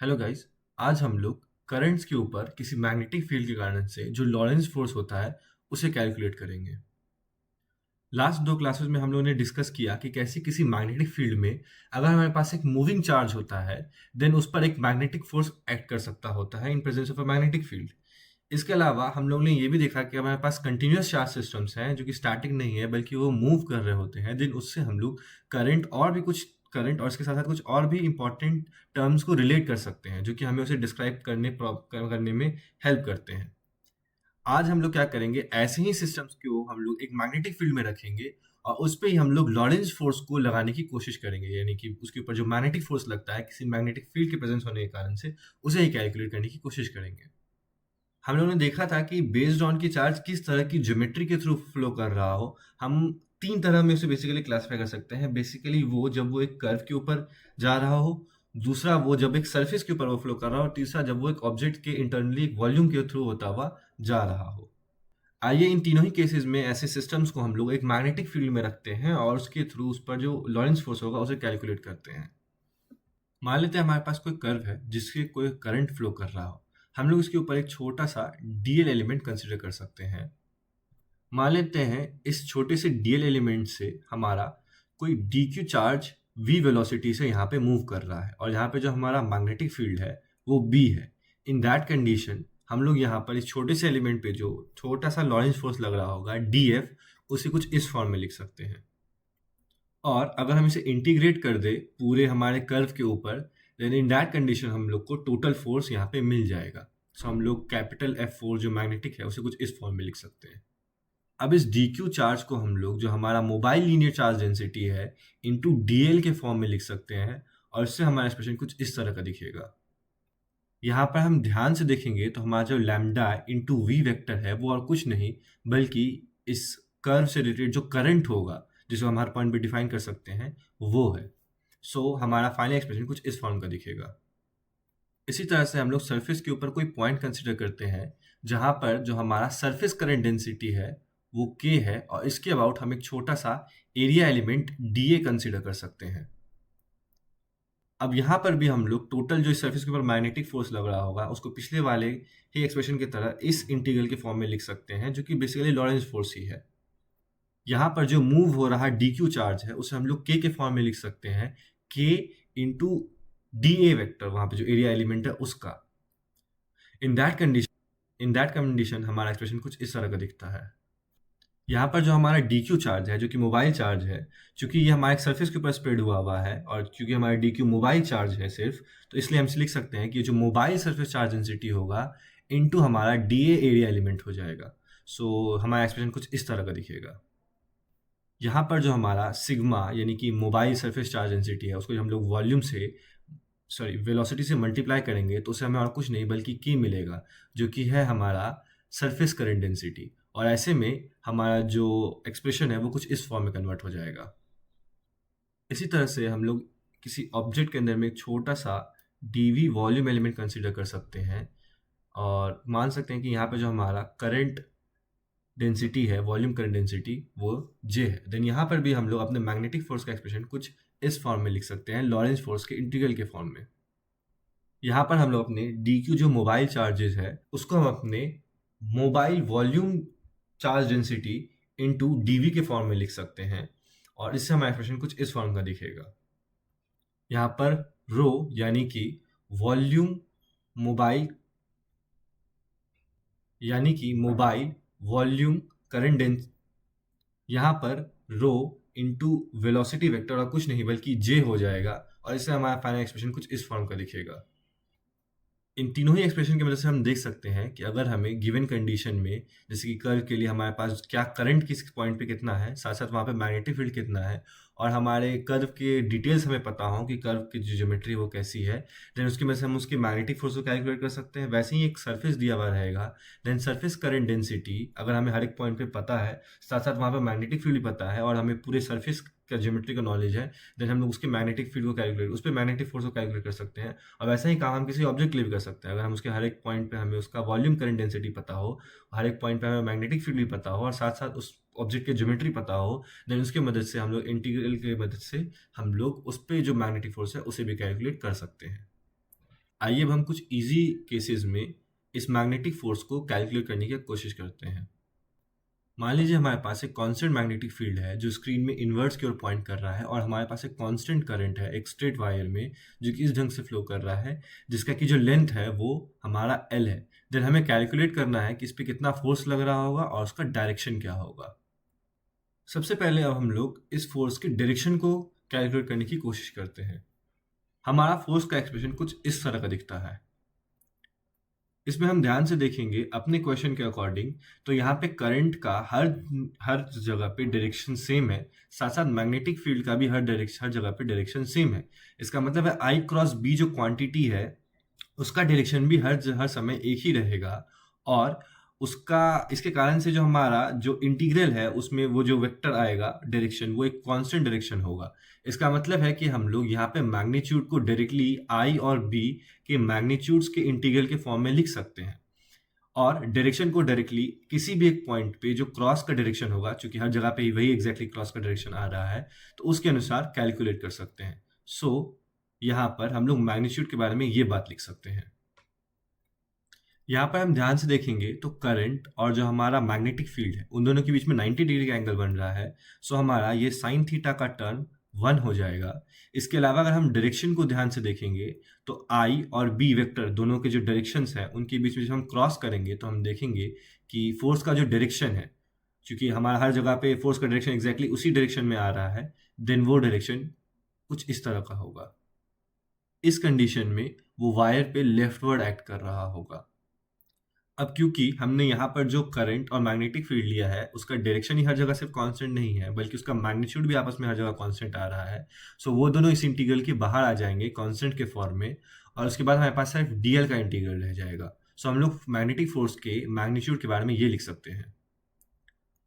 Hello guys. आज हम लोग करंट्स के ऊपर किसी मैग्नेटिक फील्ड के कारण से जो लॉरेंस फोर्स होता है उसे कैलकुलेट करेंगे। लास्ट दो क्लासेस में हम लोगों ने डिस्कस किया कि कैसे किसी मैग्नेटिक फील्ड में अगर हमारे पास एक मूविंग चार्ज होता है देन उस पर एक मैग्नेटिक फोर्स एक्ट कर सकता होता है in presence of a magnetic field. इसके अलावा हम लोग ने ये भी देखा कि हमारे पास कंटिन्यूअस चार्ज सिस्टम्स हैं जो कि स्टैटिक नहीं है बल्कि वो मूव कर रहे होते हैं, देन उससे हम लोग करंट और भी कुछ करंट और इसके साथ साथ कुछ और भी इंपॉर्टेंट टर्म्स को रिलेट कर सकते हैं जो कि हमें उसे डिस्क्राइब करने में हेल्प करते हैं। आज हम लोग क्या करेंगे, ऐसे ही सिस्टम्स को हम लोग एक मैग्नेटिक फील्ड में रखेंगे और उस पे ही हम लोग लॉरेंज फोर्स को लगाने की कोशिश करेंगे, यानी कि उसके ऊपर जो मैग्नेटिक फोर्स लगता है किसी मैग्नेटिक फील्ड के प्रेजेंस होने के कारण से उसे ही कैलकुलेट करने की कोशिश करेंगे। हम लोगों ने देखा था कि बेस्ड ऑन की चार्ज किस तरह की ज्योमेट्री के थ्रू फ्लो कर रहा हो, हम 3 तरह में उसे बेसिकली क्लासिफाई कर सकते हैं। बेसिकली वो जब वो एक कर्व के ऊपर जा रहा हो, दूसरा वो जब एक सरफेस के ऊपर वो फ्लो कर रहा हो, और तीसरा जब वो एक ऑब्जेक्ट के इंटरनली एक वॉल्यूम के थ्रू होता हुआ जा रहा हो। आइए इन तीनों ही केसेस में ऐसे सिस्टम्स को हम लोग एक मैग्नेटिक फील्ड में रखते हैं और उसके थ्रू उस पर जो लॉरेंस फोर्स होगा उसे कैलकुलेट करते हैं। मान लेते हैं हमारे पास कोई कर्व है जिसके कोई करंट फ्लो कर रहा हो। हम लोग इसके ऊपर एक छोटा सा डीएल एलिमेंट कंसिडर कर सकते हैं। मान लेते हैं इस छोटे से डीएल एलिमेंट से हमारा कोई D Q charge V velocity से यहाँ पे मूव कर रहा है और यहाँ पे जो हमारा मैग्नेटिक फील्ड है वो बी है। इन दैट कंडीशन हम लोग यहाँ पर इस छोटे से एलिमेंट पे जो छोटा सा लॉरेंस फोर्स लग रहा होगा डी एफ, उसे कुछ इस फॉर्म में लिख सकते हैं। और अगर हम इसे इंटीग्रेट कर दे पूरे हमारे कर्व के ऊपर, देन इन दैट कंडीशन हम लोग को टोटल फोर्स यहाँ पे मिल जाएगा। सो हम लोग कैपिटल एफ फोर्स जो मैग्नेटिक है उसे कुछ इस फॉर्म में लिख सकते हैं। अब इस डी क्यू चार्ज को हम लोग जो हमारा मोबाइल लीनियर चार्ज डेंसिटी है इंटू डी एल के फॉर्म में लिख सकते हैं और इससे हमारा एक्सप्रेशन कुछ इस तरह का दिखेगा। यहाँ पर हम ध्यान से देखेंगे तो हमारा जो लैम्डा इंटू वी वेक्टर है वो और कुछ नहीं बल्कि इस कर्व से रिलेटेड जो करंट होगा जिसको हम हर पॉइंट पे डिफाइन कर सकते हैं वो है। सो हमारा फाइनल एक्सप्रेशन कुछ इस फॉर्म का दिखेगा। इसी तरह से हम लोग सरफेस के ऊपर कोई पॉइंट कंसिडर करते हैं जहाँ पर जो हमारा सरफेस करंट डेंसिटी है वो के है और इसके अबाउट हम एक छोटा सा area element D A consider कर सकते हैं। अब यहाँ पर भी हम लोग टोटल जो इस सरफेस के ऊपर मैग्नेटिक फोर्स लग रहा होगा उसको पिछले वाले ही एक्सप्रेशन की तरह इस इंटीग्रल के फॉर्म में लिख सकते हैं जो कि बेसिकली लॉरेंस फोर्स ही है। यहाँ पर जो मूव हो रहा डी क्यू चार्ज है उसे हम लोग के फॉर्म में लिख सकते हैं, के इंटू डी ए वेक्टर, वहाँ पे जो एरिया एलिमेंट है उसका। इन दैट कंडीशन हमारा एक्सप्रेशन कुछ इस तरह का दिखता है। यहाँ पर जो हमारा डी क्यू चार्ज है जो कि मोबाइल चार्ज है, चूंकि ये हमारे सरफेस के ऊपर स्प्रेड हुआ है और चूंकि हमारा डी क्यू मोबाइल चार्ज है सिर्फ, तो इसलिए हम लिख सकते हैं कि जो मोबाइल सरफेस चार्ज डेंसिटी होगा इनटू हमारा डी ए एरिया एलिमेंट हो जाएगा। सो हमारा एक्सप्रेशन कुछ इस तरह का दिखेगा। यहाँ पर जो हमारा सिग्मा यानी कि मोबाइल सरफेस चार्ज डेंसिटी है उसको हम लोग वॉल्यूम से वेलोसिटी से मल्टीप्लाई करेंगे तो उसे हमें और कुछ नहीं बल्कि की मिलेगा जो कि है हमारा सरफेस करंट डेंसिटी, और ऐसे में हमारा जो एक्सप्रेशन है वो कुछ इस फॉर्म में कन्वर्ट हो जाएगा। इसी तरह से हम लोग किसी ऑब्जेक्ट के अंदर में एक छोटा सा डीवी वॉल्यूम एलिमेंट कंसीडर कर सकते हैं और मान सकते हैं कि यहाँ पे जो हमारा करंट डेंसिटी है, वॉल्यूम करंट डेंसिटी, वो जे है। देन यहाँ पर भी हम लोग अपने मैग्नेटिक फोर्स का एक्सप्रेशन कुछ इस फॉर्म में लिख सकते हैं, लॉरेंस फोर्स के इंटीग्रल के फॉर्म में। यहाँ पर हम लोग अपने डी क्यू जो मोबाइल चार्जेस है उसको हम अपने mobile volume charge density into D के फॉर्म में लिख सकते हैं और इससे हमारा एक्सप्रेशन कुछ इस फॉर्म का दिखेगा। यहाँ पर रो यानी कि वॉल्यूम मोबाइल यानी कि मोबाइल वॉल्यूम करंट डेंस, यहाँ पर रो इंटू वेलोसिटी वेक्टर और कुछ नहीं बल्कि जे हो जाएगा और इससे हमारा फाइनल एक्सप्रेशन कुछ इस फॉर्म का दिखेगा। इन तीनों ही एक्सप्रेशन की मदद से हम देख सकते हैं कि अगर हमें गिवन कंडीशन में, जैसे कि कर्व के लिए हमारे पास क्या करंट किस पॉइंट पे कितना है, साथ साथ वहाँ पे मैग्नेटिक फील्ड कितना है, और हमारे कर्व के डिटेल्स हमें पता हो कि कर्व की जो ज्योमेट्री वो कैसी है, देन उसकी वजह से हम उसके मैग्नेटिक फोर्स को कैलकुलेट कर सकते हैं। वैसे ही एक सरफेस दिया हुआ रहेगा, देन सरफेस करंट डेंसिटी अगर हमें हर एक पॉइंट पे पता है, साथ साथ वहाँ पे मैग्नेटिक फील्ड भी पता है और हमें पूरे सरफेस का ज्योमेट्री का नॉलेज है, देन हम लोग उसके मैग्नेटिक फील्ड को कैलकुलेट, उस पर मैग्नेटिक फोर्स को कैलकुलेट कर सकते हैं। और वैसा ही काम हम किसी ऑब्जेक्ट के लिए भी कर सकते हैं। अगर हम उसके हर एक पॉइंट पे हमें उसका वॉल्यूम करंट डेंसिटी पता हो, हर एक पॉइंट पे हमें मैग्नेटिक फील्ड भी पता हो और साथ साथ उस ऑब्जेक्ट की ज्योमेट्री पता हो, देन उसकी मदद से हम लोग इंटीग्रल की मदद से हम लोग उस पे जो मैग्नेटिक फोर्स है उसे भी कैलकुलेट कर सकते हैं। आइए अब हम कुछ इजी केसेस में इस मैग्नेटिक फोर्स को कैलकुलेट करने की कोशिश करते हैं। मान लीजिए हमारे पास एक कांस्टेंट मैग्नेटिक फील्ड है जो स्क्रीन में इन्वर्स की ओर पॉइंट कर रहा है, और हमारे पास एक कांस्टेंट करंट है एक स्ट्रेट वायर में जो कि इस ढंग से फ्लो कर रहा है, जिसका कि जो लेंथ है वो हमारा एल है। देन हमें कैलकुलेट करना है कि इस पर कितना फोर्स लग रहा होगा और उसका डायरेक्शन क्या होगा। सबसे पहले अब हम लोग इस फोर्स की डायरेक्शन को कैलकुलेट करने की कोशिश करते हैं। हमारा फोर्स का एक्सप्रेशन कुछ इस तरह का दिखता है। इसमें हम ध्यान से देखेंगे अपने क्वेश्चन के अकॉर्डिंग, तो यहाँ पे करंट का हर हर जगह पे डायरेक्शन सेम है, साथ साथ मैग्नेटिक फील्ड का भी हर जगह पे डायरेक्शन सेम है। इसका मतलब है आई क्रॉस बी जो क्वांटिटी है उसका डायरेक्शन भी हर समय एक ही रहेगा, और उसका इसके कारण से जो हमारा जो इंटीग्रल है उसमें वो जो वेक्टर आएगा डायरेक्शन वो एक कांस्टेंट डायरेक्शन होगा। इसका मतलब है कि हम लोग यहाँ पे मैग्नीट्यूड को डायरेक्टली आई और बी के मैग्नीट्यूड्स के इंटीग्रल के फॉर्म में लिख सकते हैं, और डायरेक्शन को डायरेक्टली किसी भी एक पॉइंट पे जो क्रॉस का डायरेक्शन होगा, क्योंकि हर जगह पे वही एग्जैक्टली क्रॉस का डायरेक्शन आ रहा है, तो उसके अनुसार कैलकुलेट कर सकते हैं। सो यहाँ पर हम लोग मैग्नीट्यूड के बारे में ये बात लिख सकते हैं। यहाँ पर हम ध्यान से देखेंगे तो करंट और जो हमारा मैग्नेटिक फील्ड है उन दोनों के बीच में 90 डिग्री का एंगल बन रहा है। सो हमारा ये साइन थीटा का टर्न 1 हो जाएगा। इसके अलावा अगर हम डायरेक्शन को ध्यान से देखेंगे तो आई और बी वेक्टर दोनों के जो डायरेक्शंस है उनके बीच में जब हम क्रॉस करेंगे तो हम देखेंगे कि फोर्स का जो डायरेक्शन है, क्योंकि हमारा हर जगह पे फोर्स का डायरेक्शन एग्जैक्टली उसी डायरेक्शन में आ रहा है, देन वो डायरेक्शन कुछ इस तरह का होगा। इस कंडीशन में वो वायर पे लेफ्टवर्ड एक्ट कर रहा होगा। अब क्योंकि हमने यहाँ पर जो करंट और मैग्नेटिक फील्ड लिया है उसका डायरेक्शन ही हर जगह सिर्फ कांस्टेंट नहीं है, बल्कि उसका मैग्नीट्यूड भी आपस में हर जगह कांस्टेंट आ रहा है। सो वो दोनों इस इंटीग्रल के बाहर आ जाएंगे कांस्टेंट के फॉर्म में, और उसके बाद हमारे पास सिर्फ डीएल का इंटीग्रल रह जाएगा। सो हम लोग मैग्नेटिक फोर्स के मैग्नीट्यूड के बारे में ये लिख सकते हैं।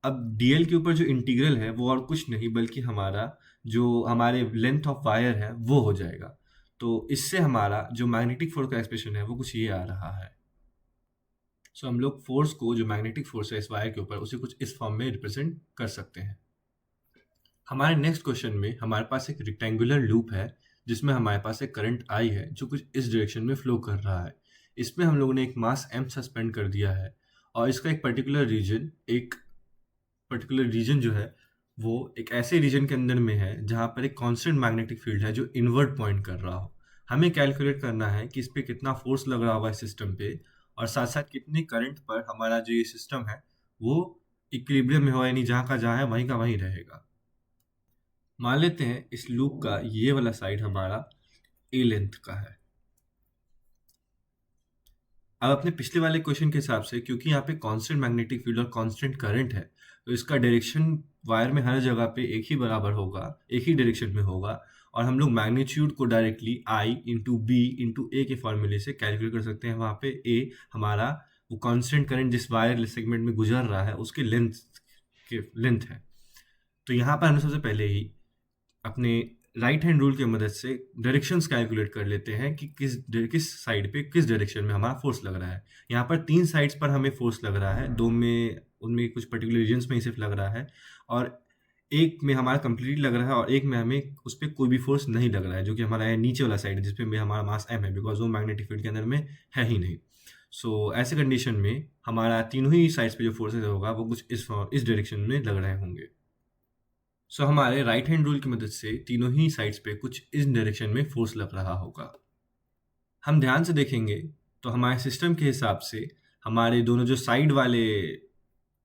अब डीएल के ऊपर जो इंटीग्रल है वो और कुछ नहीं बल्कि हमारा जो हमारे लेंथ ऑफ वायर है वो हो जाएगा। तो इससे हमारा जो मैग्नेटिक फोर्स का एक्सप्रेशन है वो कुछ ये आ रहा है। सो हम लोग फोर्स को जो मैग्नेटिक फोर्स है इस वायर के ऊपर उसे कुछ इस फॉर्म में रिप्रेजेंट कर सकते हैं। हमारे नेक्स्ट क्वेश्चन में हमारे पास एक रेक्टेंगुलर लूप है जिसमें हमारे पास एक करंट आई है जो कुछ इस डायरेक्शन में फ्लो कर रहा है। इसमें हम लोगों ने एक मास m सस्पेंड कर दिया है, और इसका एक पर्टिकुलर रीजन जो है वो एक ऐसे रीजन के अंदर में है जहाँ पर एक कांस्टेंट मैग्नेटिक फील्ड है जो इनवर्ट पॉइंट कर रहा हो। हमें कैलकुलेट करना है कि इस पे कितना फोर्स लग रहा होगा इस सिस्टम पे, और साथ साथ कितने करंट पर हमारा जो ये सिस्टम है वो इक्विलिब्रियम में हो, यानी जहाँ का जहाँ है वहीं का वहीं रहेगा। मान लेते हैं इस लूप का ये वाला साइड हमारा ए लेंथ का है। अब अपने पिछले वाले क्वेश्चन के हिसाब से क्योंकि यहाँ पे कांस्टेंट मैग्नेटिक फील्ड और कांस्टेंट करंट है, तो इसका डायरेक्शन वायर में हर जगह पे एक ही बराबर होगा, एक ही डायरेक्शन में होगा, और हम लोग मैग्नीट्यूड को directly I into B into ए के फॉर्मूले से कैलकुलेट कर सकते हैं। वहाँ पे ए हमारा वो कांस्टेंट करंट जिस वायर सेगमेंट में गुजर रहा है उसके लेंथ है। तो यहाँ पर हम सबसे पहले ही अपने राइट हैंड रूल की मदद से डायरेक्शंस कैलकुलेट कर लेते हैं कि किस साइड पे किस डायरेक्शन में हमारा फोर्स लग रहा है। यहाँ पर 3 साइड्स पर हमें फोर्स लग रहा है, 2 में उनमें कुछ पर्टिकुलर रीजन्स में ही सिर्फ लग रहा है, और एक में हमारा कंप्लीट लग रहा है, और एक में हमें उस पर कोई भी फोर्स नहीं लग रहा है जो कि हमारा है नीचे वाला साइड है जिसपे में हमारा मास m है, बिकॉज वो मैग्नेटिक फील्ड के अंदर में है ही नहीं। सो ऐसे कंडीशन में हमारा तीनों ही साइड्स पे जो फोर्सेज होगा वो कुछ इस डायरेक्शन में लग रहे होंगे। सो हमारे राइट हैंड रूल की मदद से तीनों ही साइड्स पे कुछ इस डायरेक्शन में फोर्स लग रहा होगा। हम ध्यान से देखेंगे तो हमारे सिस्टम के हिसाब से हमारे दोनों जो साइड वाले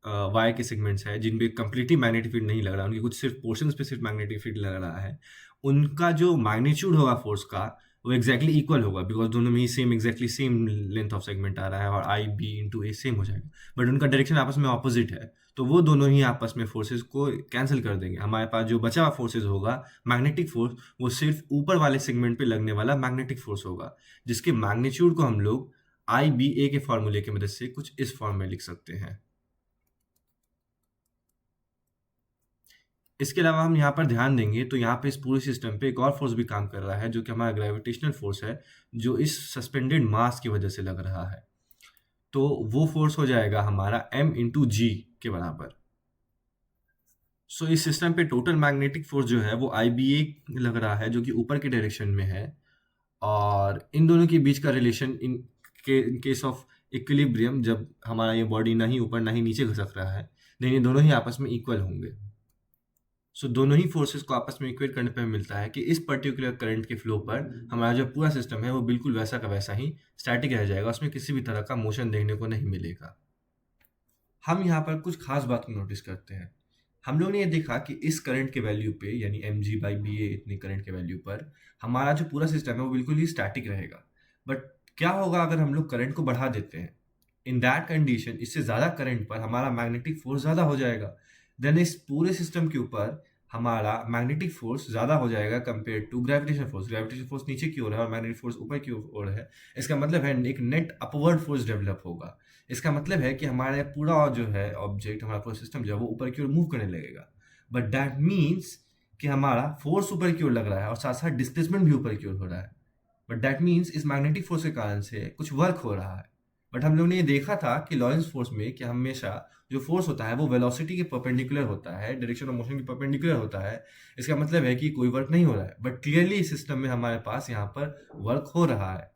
वायर के सेगमेंट्स हैं जिन पे कंप्लीटली मैग्नेटिक फील्ड नहीं लग रहा, उनके कुछ सिर्फ पोर्शंस पे सिर्फ मैग्नेटिक फील्ड लग रहा है, उनका जो मैग्नीट्यूड होगा फोर्स का वो एग्जैक्टली इक्वल होगा, बिकॉज दोनों में ही exactly same length of segment आ रहा है, और I be into a same हो जाएगा। बट उनका डायरेक्शन आपस में ऑपोजिट है, तो वो दोनों ही आपस में फोर्सेज को कैंसिल कर देंगे। हमारे पास जो बचा हुआ फोर्सेज होगा मैग्नेटिक फोर्स, वो सिर्फ ऊपर वाले सेगमेंट पे लगने वाला मैग्नेटिक फोर्स होगा, जिसके मैग्नीट्यूड को हम लोग आई बी ए के फॉर्मूले की मदद से कुछ इस फॉर्म में लिख सकते हैं। इसके अलावा हम यहाँ पर ध्यान देंगे तो यहाँ पे इस पूरे सिस्टम पे एक और फोर्स भी काम कर रहा है जो कि हमारा ग्रेविटेशनल फोर्स है, जो इस सस्पेंडेड मास की वजह से लग रहा है। तो वो फोर्स हो जाएगा हमारा m इंटू जी के बराबर। सो इस सिस्टम पे टोटल मैग्नेटिक फोर्स जो है वो आई बी ए लग रहा है जो कि ऊपर के डायरेक्शन में है, और इन दोनों के बीच का relation in case of equilibrium, जब हमारा ये बॉडी ना ही ऊपर ना ही नीचे खसक रहा है, नहीं ये दोनों ही आपस में इक्वल होंगे। सो दोनों ही फोर्सेस को आपस में इक्वेट करने पर मिलता है कि इस पर्टिकुलर करंट के फ्लो पर हमारा जो पूरा सिस्टम है वो बिल्कुल वैसा का वैसा ही स्टैटिक रह जाएगा, उसमें किसी भी तरह का मोशन देखने को नहीं मिलेगा। हम यहाँ पर कुछ खास बात को नोटिस करते हैं। हम लोग ने ये देखा कि इस करंट के वैल्यू पे, यानी mg/ba इतने करंट के वैल्यू पर हमारा जो पूरा सिस्टम है वो बिल्कुल ही स्टैटिक रहेगा। बट क्या होगा अगर हम लोग करंट को बढ़ा देते हैं? इन दैट कंडीशन इससे ज़्यादा करंट पर हमारा मैग्नेटिक फोर्स ज़्यादा हो जाएगा। देन इस पूरे सिस्टम के ऊपर हमारा मैग्नेटिक फोर्स ज़्यादा हो जाएगा compare to gravitation force. Gravitation force नीचे की ओर है और मैग्नेटिक फोर्स ऊपर की ओर है। इसका मतलब है एक नेट अपवर्ड फोर्स डेवलप होगा। इसका मतलब है कि हमारा पूरा जो है ऑब्जेक्ट, हमारा पूरा सिस्टम जो है वो ऊपर की ओर मूव करने लगेगा। बट दैट मीन्स कि हमारा फोर्स ऊपर की ओर लग रहा है और साथ साथ डिस्प्लेसमेंट भी ऊपर की ओर हो रहा है। बट दैट मीन्स इस मैग्नेटिक फोर्स के कारण से कुछ वर्क हो रहा है। बट हम लोग ने ये देखा था कि लॉरेंस फोर्स में कि हमेशा जो फोर्स होता है वो वेलोसिटी के परपेंडिकुलर होता है, डायरेक्शन ऑफ मोशन के परपेंडिकुलर होता है। इसका मतलब है कि कोई वर्क नहीं हो रहा है। बट क्लियरली इस सिस्टम में हमारे पास यहाँ पर वर्क हो रहा है।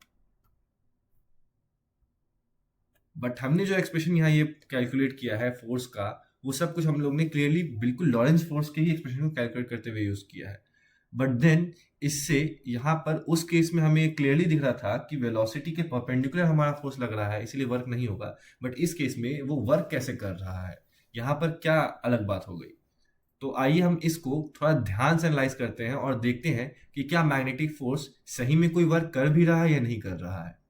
बट हमने जो एक्सप्रेशन यहाँ ये कैलकुलेट किया है फोर्स का, वो सब कुछ हम लोग ने क्लियरली बिल्कुल लॉरेंस फोर्स के ही एक्सप्रेशन को कैलकुलेट करते हुए यूज किया है। बट देन इससे यहाँ पर उस केस में हमें क्लियरली दिख रहा था कि वेलोसिटी के परपेंडिकुलर हमारा फोर्स लग रहा है, इसलिए वर्क नहीं होगा। बट इस केस में वो वर्क कैसे कर रहा है, यहाँ पर क्या अलग बात हो गई? तो आइए हम इसको थोड़ा ध्यान से एनालाइज करते हैं और देखते हैं कि क्या मैग्नेटिक फोर्स सही में कोई वर्क कर भी रहा है या नहीं कर रहा है।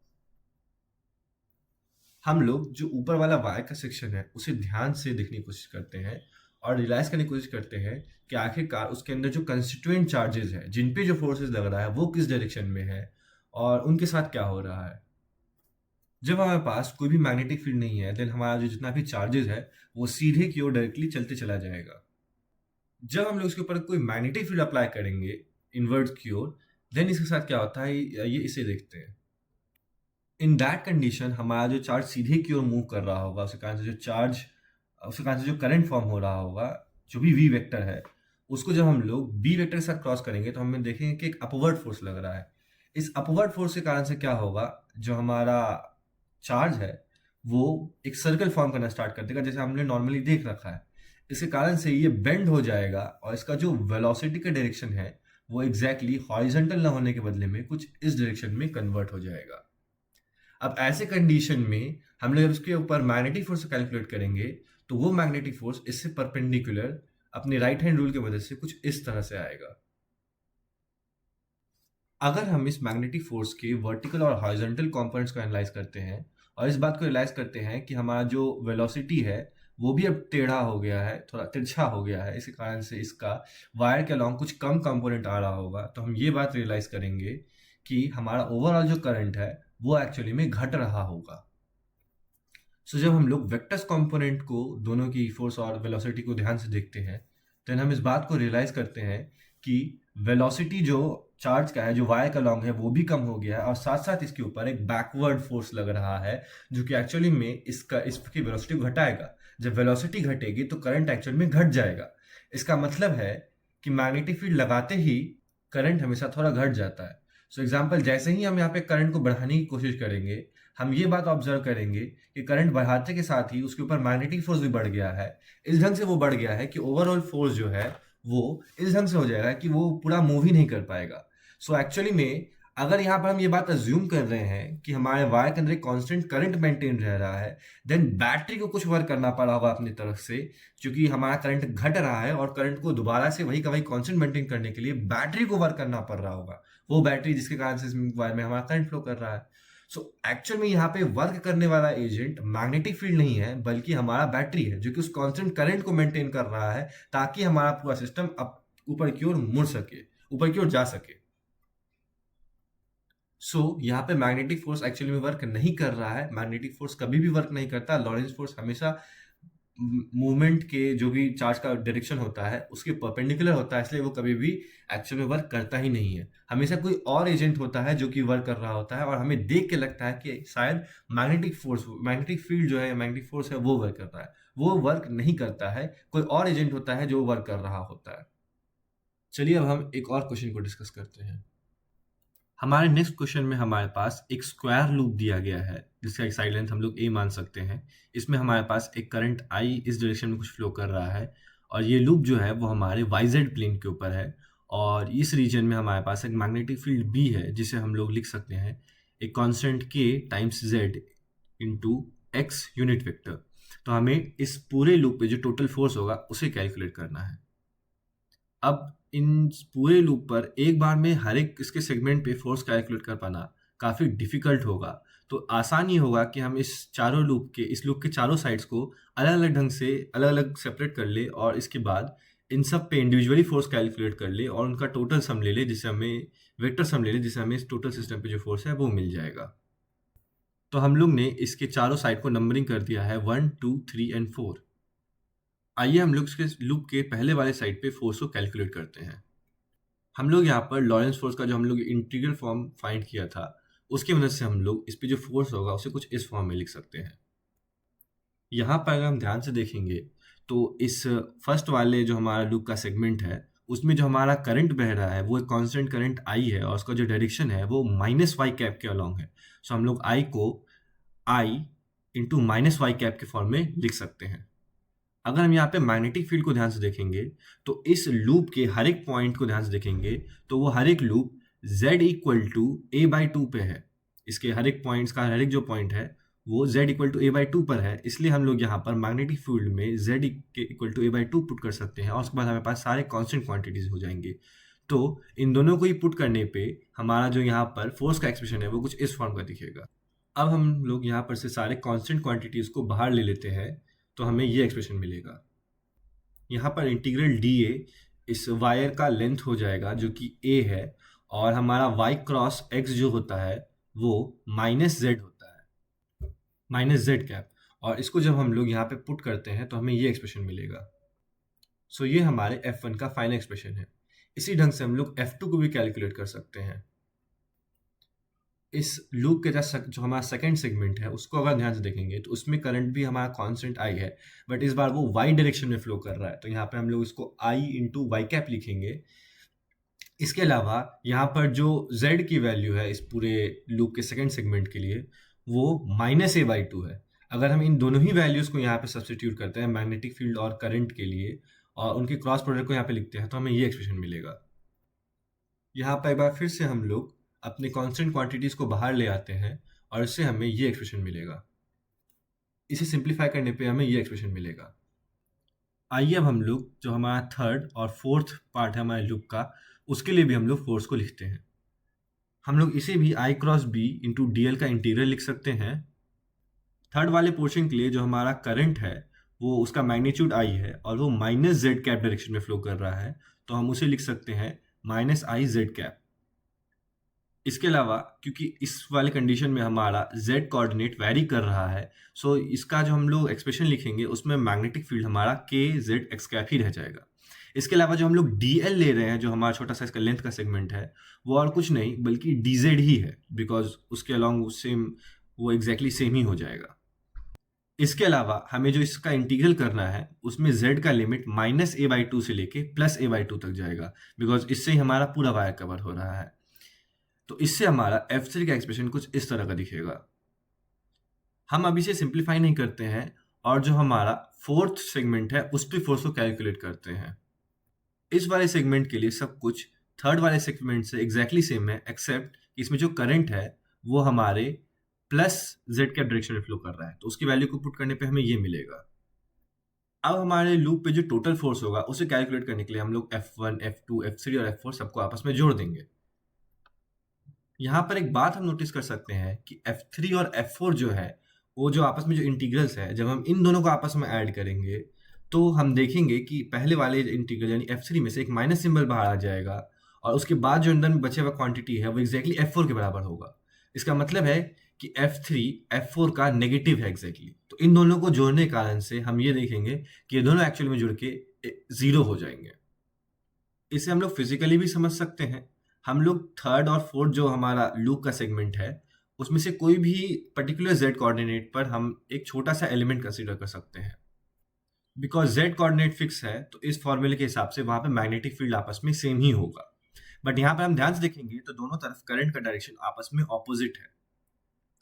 हम लोग जो ऊपर वाला वायर का सेक्शन है उसे ध्यान से देखने की कोशिश करते हैं और रियलाइज करने की कोशिश करते हैं कि आखिरकार उसके अंदर जो कंस्टिट्यूएंट चार्जेस है, जिन पे जो फोर्सेस लग रहा है, वो किस डायरेक्शन में है और उनके साथ क्या हो रहा है। जब हमारे पास कोई भी मैग्नेटिक फील्ड नहीं है, देन हमारा जो जितना भी चार्जेस है वो सीधे की ओर डायरेक्टली चलते चला जाएगा। जब हम लोग इसके ऊपर कोई मैग्नेटिक फील्ड अप्लाई करेंगे इनवर्ट की ओर, देन इसके साथ क्या होता है ये इसे देखते हैं। इन दैट कंडीशन हमारा जो चार्ज सीधे की ओर मूव कर रहा होगा, उसके कारण से जो करंट फॉर्म हो रहा होगा, जो भी वी वेक्टर है, उसको जब हम लोग बी वेक्टर के साथ क्रॉस करेंगे तो हमें देखेंगे कि एक अपवर्ड फोर्स लग रहा है। इस अपवर्ड फोर्स के कारण से क्या होगा, जो हमारा चार्ज है वो एक सर्कल फॉर्म करना स्टार्ट कर देगा, जैसे हमने नॉर्मली देख रखा है। इसके कारण से ये बेंड हो जाएगा और इसका जो वेलोसिटी का डायरेक्शन है वो एग्जैक्टली हॉरिजॉन्टल ना होने के बदले में कुछ इस डायरेक्शन में कन्वर्ट हो जाएगा। अब ऐसे कंडीशन में हम लोग उसके ऊपर मैग्नेटिक फोर्स कैलकुलेट करेंगे तो वो मैग्नेटिक फोर्स इससे परपेंडिकुलर अपने राइट हैंड रूल की मदद से कुछ इस तरह से आएगा। अगर हम इस मैग्नेटिक फोर्स के वर्टिकल और हॉरिजॉन्टल कंपोनेंट्स को एनालाइज करते हैं और इस बात को रियलाइज करते हैं कि हमारा जो वेलोसिटी है वो भी अब टेढ़ा हो गया है, थोड़ा तिरछा हो गया है, इसी कारण से इसका वायर के अलॉन्ग कुछ कम कंपोनेंट आ रहा होगा, तो हम ये बात रियलाइज करेंगे कि हमारा ओवरऑल जो करंट है वो एक्चुअली में घट रहा होगा। सो जब हम लोग वेक्टर्स कंपोनेंट को, दोनों की फोर्स और वेलोसिटी को ध्यान से देखते हैं, देन हम इस बात को रियलाइज करते हैं कि वेलोसिटी जो चार्ज का है, जो वायर का लॉन्ग है, वो भी कम हो गया है और साथ साथ इसके ऊपर एक बैकवर्ड फोर्स लग रहा है जो कि एक्चुअली में इसकी वेलोसिटी को घटाएगा। जब वेलोसिटी घटेगी तो करंट एक्चुअल में घट जाएगा। इसका मतलब है कि मैग्नेटिक फील्ड लगाते ही करंट हमेशा थोड़ा घट जाता है। सो एग्जाम्पल, जैसे ही हम यहाँ पे करंट को बढ़ाने की कोशिश करेंगे, हम ये बात ऑब्जर्व करेंगे कि करंट बढ़ाते के साथ ही उसके ऊपर मैग्नेटिक फोर्स भी बढ़ गया है। इस ढंग से वो बढ़ गया है कि ओवरऑल फोर्स जो है वो इस ढंग से हो जाएगा कि वो पूरा मूव ही नहीं कर पाएगा। सो एक्चुअली में अगर यहाँ पर हम ये बात अज्यूम कर रहे हैं कि हमारे वायर के अंदर एक कांस्टेंट करंट मेंटेन रह रहा है, देन बैटरी को कुछ वर्क करना पड़ा होगा अपनी तरफ से, क्योंकि हमारा करंट घट रहा है और करंट को दोबारा से वही का वही कांस्टेंट मेंटेन करने के लिए बैटरी को वर्क करना पड़ रहा होगा। वो बैटरी जिसके कारण से इस वायर में हमारा करंट फ्लो कर रहा है। सो एक्चुअल में यहाँ पे वर्क करने वाला एजेंट मैग्नेटिक फील्ड नहीं है, बल्कि हमारा बैटरी है, जो कि उस कांस्टेंट करंट को मेंटेन कर रहा है ताकि हमारा पूरा सिस्टम अब ऊपर की ओर मुड़ सके, ऊपर की ओर जा सके। यहाँ पे मैग्नेटिक फोर्स एक्चुअली में वर्क नहीं कर रहा है। मैग्नेटिक फोर्स कभी भी वर्क नहीं करता। लॉरेंस फोर्स हमेशा मूवमेंट के जो भी चार्ज का डायरेक्शन होता है उसके परपेंडिकुलर होता है, इसलिए वो कभी भी एक्चुअल में वर्क करता ही नहीं है। हमेशा कोई और एजेंट होता है जो कि वर्क कर रहा होता है और हमें देख के लगता है कि शायद मैग्नेटिक फील्ड जो है, मैग्नेटिक फोर्स है, वो वर्क कर रहा है। वो वर्क नहीं करता है, कोई और एजेंट होता है जो वर्क कर रहा होता है। चलिए अब हम एक और क्वेश्चन को डिस्कस करते हैं। हमारे नेक्स्ट क्वेश्चन में हमारे पास एक स्क्वायर लूप दिया गया है, जिसका एक साइड लेंथ हम लोग a मान सकते हैं। इसमें हमारे पास एक करंट I इस डायरेक्शन में कुछ फ्लो कर रहा है और ये लूप जो है वो हमारे YZ प्लेन के ऊपर है और इस रीजन में हमारे पास एक मैग्नेटिक फील्ड B है, जिसे हम लोग लिख सकते हैं एक constant K times Z into X unit vector. तो हमें इस पूरे लूप पे जो टोटल फोर्स होगा उसे कैलकुलेट करना है। अब इन पूरे लूप पर एक बार में हर एक इसके सेगमेंट पे फोर्स कैलकुलेट कर पाना काफ़ी डिफिकल्ट होगा। तो आसान ही होगा कि हम इस लूप के चारों साइड्स को अलग-अलग ढंग से अलग-अलग सेपरेट कर ले और इसके बाद इन सब पे इंडिविजुअली फोर्स कैलकुलेट कर ले और उनका टोटल सम ले ले, जिससे हमें वेक्टर सम ले ले, जिससे हमें इस टोटल सिस्टम पे जो फोर्स है वो मिल जाएगा। तो हम लोग ने इसके चारों साइड को नंबरिंग कर दिया है 1, 2, 3 एंड 4। आइए हम लोग इसके लूप के पहले वाले साइड पे फोर्स को कैलकुलेट करते हैं। हम लोग यहाँ पर लॉरेंस फोर्स का जो हम लोग इंटीग्रल फॉर्म फाइंड किया था, उसकी मदद से हम लोग इस पे जो फोर्स होगा उसे कुछ इस फॉर्म में लिख सकते हैं। यहाँ पर अगर हम ध्यान से देखेंगे तो इस फर्स्ट वाले जो हमारा लूप का सेगमेंट है, उसमें जो हमारा करंट बह रहा है वो एक कांस्टेंट करंट I है और उसका जो डायरेक्शन है वो माइनस वाई कैप के अलॉन्ग है। सो हम लोग I को I into minus Y cap के फॉर्म में लिख सकते हैं। अगर हम यहाँ पे मैग्नेटिक फील्ड को ध्यान से देखेंगे तो इस लूप के हर एक पॉइंट को ध्यान से देखेंगे तो वो हर एक loop z equal to a/2 पे है। इसके हर एक पॉइंट्स का हर एक जो पॉइंट है वो z इक्वल टू a/2 पर है, इसलिए हम लोग यहाँ पर मैग्नेटिक फील्ड में z के इक्वल टू a/2 पुट कर सकते हैं और उसके बाद हमारे पास सारे कांस्टेंट क्वांटिटीज हो जाएंगे। तो इन दोनों को ही पुट करने पे हमारा जो यहाँ पर फोर्स का एक्सप्रेशन है वो कुछ इस फॉर्म का दिखेगा। अब हम लोग यहाँ पर से सारे कांस्टेंट क्वांटिटीज को बाहर ले लेते हैं तो हमें ये एक्सप्रेशन मिलेगा। यहाँ पर इंटीग्रल dA इस वायर का लेंथ हो जाएगा जो कि a है और हमारा y क्रॉस x जो होता है वो माइनस z होता है, माइनस z कैप। और इसको जब हम लोग यहाँ पे पुट करते हैं तो हमें ये एक्सप्रेशन मिलेगा। सो ये हमारे F1 का फाइनल एक्सप्रेशन है। इसी ढंग से हम लोग F2 को भी कैलकुलेट कर सकते हैं। इस लूप के जो हमारा सेकंड सेगमेंट है उसको अगर ध्यान से देखेंगे तो उसमें करंट भी हमारा कांस्टेंट I है, बट इस बार वो y डायरेक्शन में फ्लो कर रहा है। तो यहाँ पे हम लोग इसको I इंटू वाई कैप लिखेंगे। इसके अलावा यहाँ पर जो z की वैल्यू है इस पूरे लूप के सेकंड सेगमेंट के लिए वो -a/2 है। अगर हम इन दोनों ही वैल्यूज को यहाँ पे सब्स्टिट्यूट करते हैं मैग्नेटिक फील्ड और करंट के लिए और उनके क्रॉस प्रोडक्ट को यहाँ पे लिखते हैं तो हमें ये एक्सप्रेशन मिलेगा। यहाँ पर एक बार फिर से हम लोग अपने कांस्टेंट क्वांटिटीज को बाहर ले आते हैं और इससे हमें ये एक्सप्रेशन मिलेगा। इसे सिंप्लीफाई करने पे हमें ये एक्सप्रेशन मिलेगा। आइए अब हम लोग जो हमारा थर्ड और फोर्थ पार्ट है हमारे लूप का, उसके लिए भी हम लोग फोर्स को लिखते हैं। हम लोग इसे भी I cross B into DL का इंटीग्रल लिख सकते हैं। थर्ड वाले पोर्शन के लिए जो हमारा करंट है वो उसका मैग्नीट्यूड I है और वो माइनस जेड कैप डायरेक्शन में फ्लो कर रहा है, तो हम उसे लिख सकते हैं -I/z कैप। इसके अलावा क्योंकि इस वाले कंडीशन में हमारा z कोऑर्डिनेट वैरी कर रहा है, सो इसका जो हम लोग एक्सप्रेशन लिखेंगे उसमें मैग्नेटिक फील्ड हमारा kz x कैप ही रह जाएगा। इसके अलावा जो हम लोग dl ले रहे हैं, जो हमारा छोटा सा इसका लेंथ का सेगमेंट है, वो और कुछ नहीं बल्कि dz ही है, बिकॉज उसके अलॉन्ग सेम वो एग्जैक्टली सेम ही हो जाएगा। इसके अलावा हमें जो इसका इंटीग्रल करना है उसमें z का लिमिट -a/2 से लेके +a/2 तक जाएगा, बिकॉज इससे ही हमारा पूरा वायर कवर हो रहा है। तो इससे हमारा F3 का एक्सप्रेशन कुछ इस तरह का दिखेगा। हम अभी से सिंप्लीफाई नहीं करते हैं और जो हमारा फोर्थ सेगमेंट है उस पे फोर्स को कैलकुलेट करते हैं। इस वाले सेगमेंट के लिए सब कुछ थर्ड वाले सेगमेंट से एग्जैक्टली सेम है, एक्सेप्ट इसमें जो करंट है वो हमारे प्लस जेड कैप डायरेक्शन में फ्लो कर रहा है, तो उसकी वैल्यू को पुट करने पे हमें ये मिलेगा। अब हमारे लूप पे जो टोटल फोर्स होगा उसे कैलकुलेट करने के लिए हम लोग F1, F2, F3 और F4 सबको आपस में जोड़ देंगे। यहाँ पर एक बात हम नोटिस कर सकते हैं कि F3 और F4 जो है वो जो आपस में जो इंटीग्रल्स है, जब हम इन दोनों को आपस में ऐड करेंगे तो हम देखेंगे कि पहले वाले इंटीग्रल यानी F3 में से एक माइनस सिंबल बाहर आ जाएगा और उसके बाद जो अंदर में बचे हुआ क्वांटिटी है वो एग्जैक्टली F4 के बराबर होगा। इसका मतलब है कि F3 F4 का नेगेटिव है एग्जैक्टली। तो इन दोनों को जोड़ने के कारण से हम ये देखेंगे कि ये दोनों एक्चुअली में जुड़ के 0 हो जाएंगे। इसे हम लोग फिजिकली भी समझ सकते हैं। हम लोग थर्ड और फोर्थ जो हमारा लूप का सेगमेंट है उसमें से कोई भी पर्टिकुलर z कोऑर्डिनेट पर हम एक छोटा सा एलिमेंट कंसीडर कर सकते हैं। बिकॉज z कोऑर्डिनेट फिक्स है तो इस फॉर्मूले के हिसाब से वहां पे मैग्नेटिक फील्ड आपस में सेम ही होगा। बट यहाँ पर हम ध्यान से देखेंगे तो दोनों तरफ करंट का डायरेक्शन आपस में ऑपोजिट है।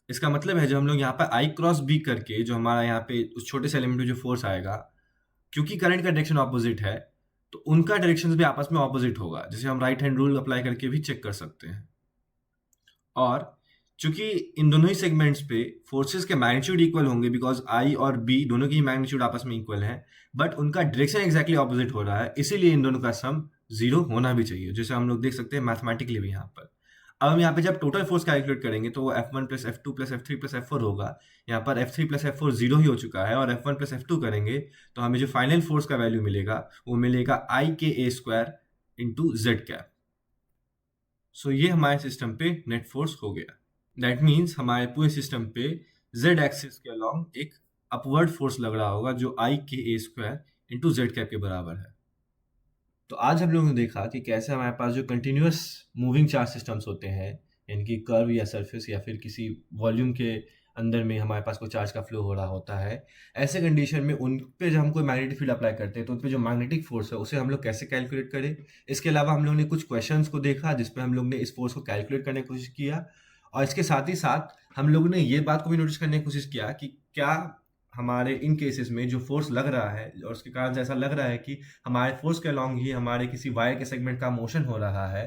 इसका मतलब है, जब हम लोग यहाँ पर आई क्रॉस बी करके जो हमारा यहाँ पे उस छोटे से एलिमेंट में जो फोर्स आएगा, क्योंकि करंट का डायरेक्शन ऑपोजिट है, तो उनका डायरेक्शन भी आपस में ऑपोजिट होगा, जिसे हम राइट हैंड रूल अप्लाई करके भी चेक कर सकते हैं। और चूंकि इन दोनों ही सेगमेंट्स पे फोर्सेस के मैग्नीट्यूड इक्वल होंगे, बिकॉज आई और बी दोनों की मैग्नीट्यूड आपस में इक्वल है, बट उनका डायरेक्शन एग्जैक्टली ऑपोजिट हो रहा है, इसीलिए इन दोनों का सम 0 होना भी चाहिए, जैसे हम लोग देख सकते हैं मैथमेटिकली भी यहाँ पर। अब हम यहाँ पे जब टोटल फोर्स कैलकुलेट करेंगे तो वो F1 plus F2 plus F3 plus F4 होगा। यहाँ पर F3 प्लस F4 0 ही हो चुका है, और F1 प्लस F2 करेंगे तो हमें जो फाइनल फोर्स का वैल्यू मिलेगा वो मिलेगा आई के ए स्क्वायर इंटू जेड कैप। सो ये हमारे सिस्टम पे नेट फोर्स हो गया। दैट मीन्स हमारे पूरे सिस्टम पे जेड एक्सिस के अलॉन्ग एक अपवर्ड फोर्स लग रहा होगा जो आई के ए स्क्वायर इंटू जेड कैप के बराबर है। तो आज हम लोगों ने देखा कि कैसे हमारे पास जो कंटिन्यूअस मूविंग चार्ज सिस्टम्स होते हैं, यानी कि कर्व या सरफेस या फिर किसी वॉल्यूम के अंदर में हमारे पास कोई चार्ज का फ्लो हो रहा होता है, ऐसे कंडीशन में उन पे जब हम कोई मैग्नेटिक फील्ड अप्लाई करते हैं तो उन पे जो मैग्नेटिक फोर्स है उसे हम लोग कैसे कैलकुलेट करें। इसके अलावा हम लोग ने कुछ क्वेश्चंस को देखा जिसपे हम लोग ने इस फोर्स को कैलकुलेट करने की कोशिश किया, और इसके साथ ही साथ हम लोगों ने ये बात को भी नोटिस करने की कोशिश किया कि क्या हमारे इन केसेस में जो फोर्स लग रहा है और उसके कारण से ऐसा लग रहा है कि हमारे फोर्स के अलॉन्ग ही हमारे किसी वायर के सेगमेंट का मोशन हो रहा है,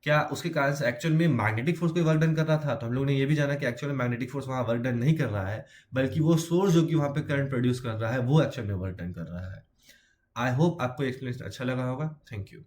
क्या उसके कारण से एक्चुअल में मैग्नेटिक फोर्स कोई वर्क डन कर रहा था। तो हम लोग ने ये भी जाना कि एक्चुअल में मैग्नेटिक फोर्स वहाँ वर्क डन नहीं कर रहा है, बल्कि वो सोर्स जो कि वहाँ पे करंट प्रोड्यूस कर रहा है वो एक्चुअल में वर्क डन कर रहा है। आई होप आपको एक्सप्लेनेशन अच्छा लगा होगा। Thank you.